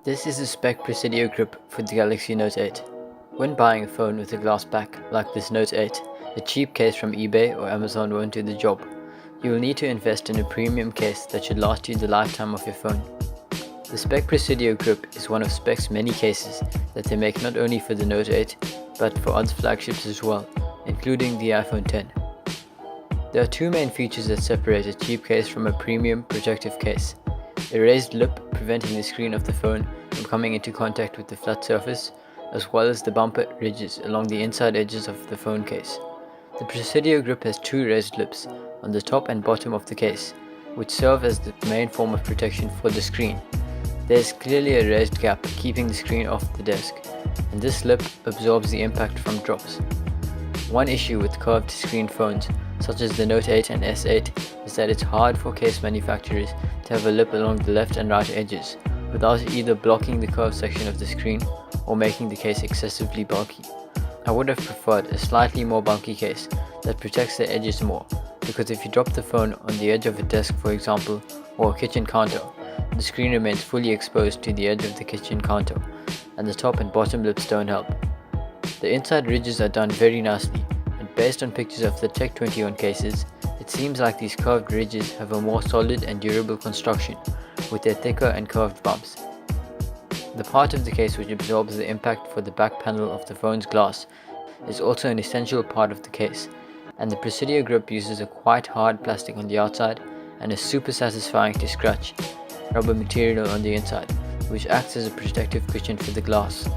This is a Speck Presidio grip for the Galaxy Note 8. When buying a phone with a glass back like this Note 8, a cheap case from eBay or Amazon won't do the job. You will need to invest in a premium case that should last you the lifetime of your phone. The Speck Presidio grip is one of Speck's many cases that they make not only for the Note 8 but for other flagships as well, including the iPhone 10. There are two main features that separate a cheap case from a premium protective case: a raised lip preventing the screen of the phone from coming into contact with the flat surface, as well as the bumper ridges along the inside edges of the phone case. The Presidio grip has two raised lips on the top and bottom of the case, which serve as the main form of protection for the screen. There is clearly a raised gap keeping the screen off the desk, and this lip absorbs the impact from drops. One issue with curved screen phones, such as the Note 8 and S8, is that it's hard for case manufacturers to have a lip along the left and right edges, without either blocking the curved section of the screen or making the case excessively bulky. I would have preferred a slightly more bulky case that protects the edges more, because if you drop the phone on the edge of a desk, for example, or a kitchen counter, the screen remains fully exposed to the edge of the kitchen counter, and the top and bottom lips don't help. The inside ridges are done very nicely, and based on pictures of the Tech 21 cases, it seems like these curved ridges have a more solid and durable construction, with their thicker and curved bumps. The part of the case which absorbs the impact for the back panel of the phone's glass is also an essential part of the case, and the Presidio grip uses a quite hard plastic on the outside and a super satisfying to scratch rubber material on the inside, which acts as a protective cushion for the glass.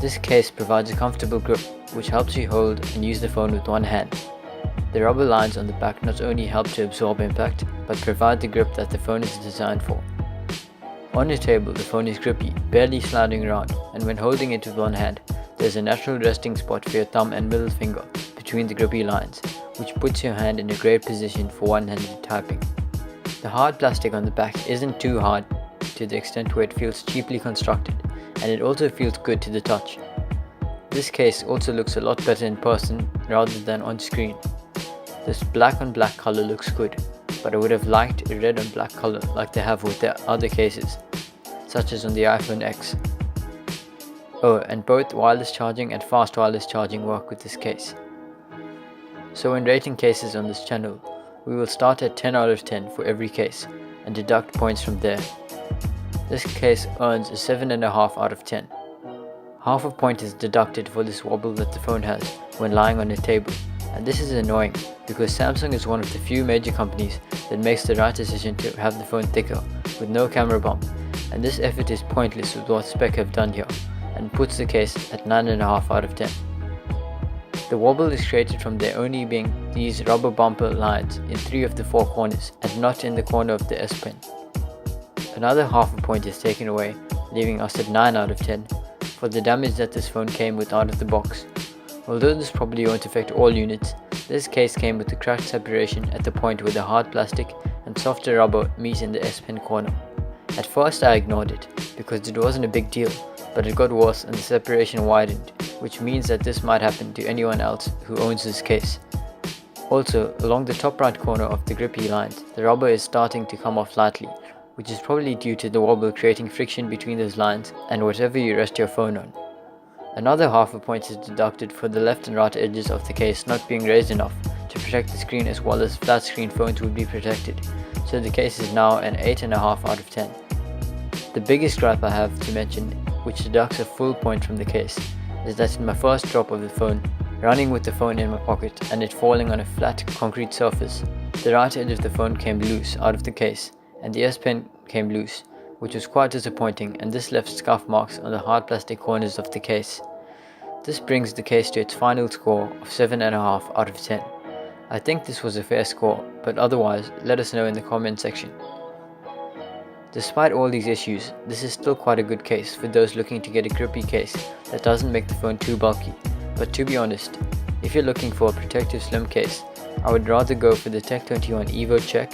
This case provides a comfortable grip which helps you hold and use the phone with one hand. The rubber lines on the back not only help to absorb impact, but provide the grip that the phone is designed for. On a table, the phone is grippy, barely sliding around, and when holding it with one hand, there is a natural resting spot for your thumb and middle finger between the grippy lines, which puts your hand in a great position for one-handed typing. The hard plastic on the back isn't too hard to the extent where it feels cheaply constructed, and it also feels good to the touch. This case also looks a lot better in person rather than on screen. This black on black color looks good, but I would have liked a red on black color like they have with their other cases, such as on the iPhone X. Oh, and both wireless charging and fast wireless charging work with this case. So when rating cases on this channel, we will start at 10 out of 10 for every case and deduct points from there. This case earns a 7.5 out of 10. Half a point is deducted for this wobble that the phone has when lying on a table, and this is annoying because Samsung is one of the few major companies that makes the right decision to have the phone thicker with no camera bump, and this effort is pointless with what Speck have done here and puts the case at 9.5 out of 10. The wobble is created from there only being these rubber bumper lines in 3 of the 4 corners and not in the corner of the S Pen. Another half a point is taken away, leaving us at 9 out of 10 for the damage that this phone came with out of the box. Although this probably won't affect all units, this case came with a cracked separation at the point where the hard plastic and softer rubber meet in the S Pen corner. At first I ignored it because it wasn't a big deal, but it got worse and the separation widened, which means that this might happen to anyone else who owns this case. Also, along the top right corner of the grippy lines, the rubber is starting to come off slightly, which is probably due to the wobble creating friction between those lines and whatever you rest your phone on. Another half a point is deducted for the left and right edges of the case not being raised enough to protect the screen as well as flat screen phones would be protected, so the case is now an 8.5 out of 10. The biggest gripe I have to mention, which deducts a full point from the case, is that in my first drop of the phone, running with the phone in my pocket and it falling on a flat concrete surface, the right edge of the phone came loose out of the case and the S Pen came loose, which was quite disappointing, and this left scuff marks on the hard plastic corners of the case. This brings the case to its final score of 7.5 out of 10. I think this was a fair score, but otherwise let us know in the comment section. Despite all these issues, this is still quite a good case for those looking to get a grippy case that doesn't make the phone too bulky, but to be honest, if you're looking for a protective slim case, I would rather go for the Tech 21 Evo Check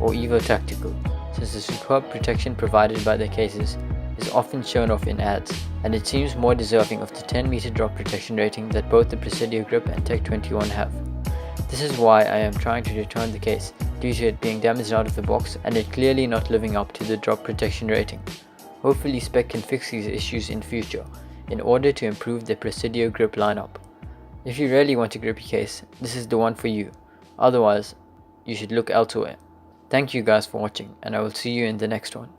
or Evo Tactical, since the superb protection provided by the cases is often shown off in ads, and it seems more deserving of the 10-meter drop protection rating that both the Presidio grip and Tech 21 have. This is why I am trying to return the case due to it being damaged out of the box and it clearly not living up to the drop protection rating. Hopefully Speck can fix these issues in future in order to improve the Presidio grip lineup. If you really want a grippy case, this is the one for you. Otherwise, you should look elsewhere. Thank you guys for watching, and I will see you in the next one.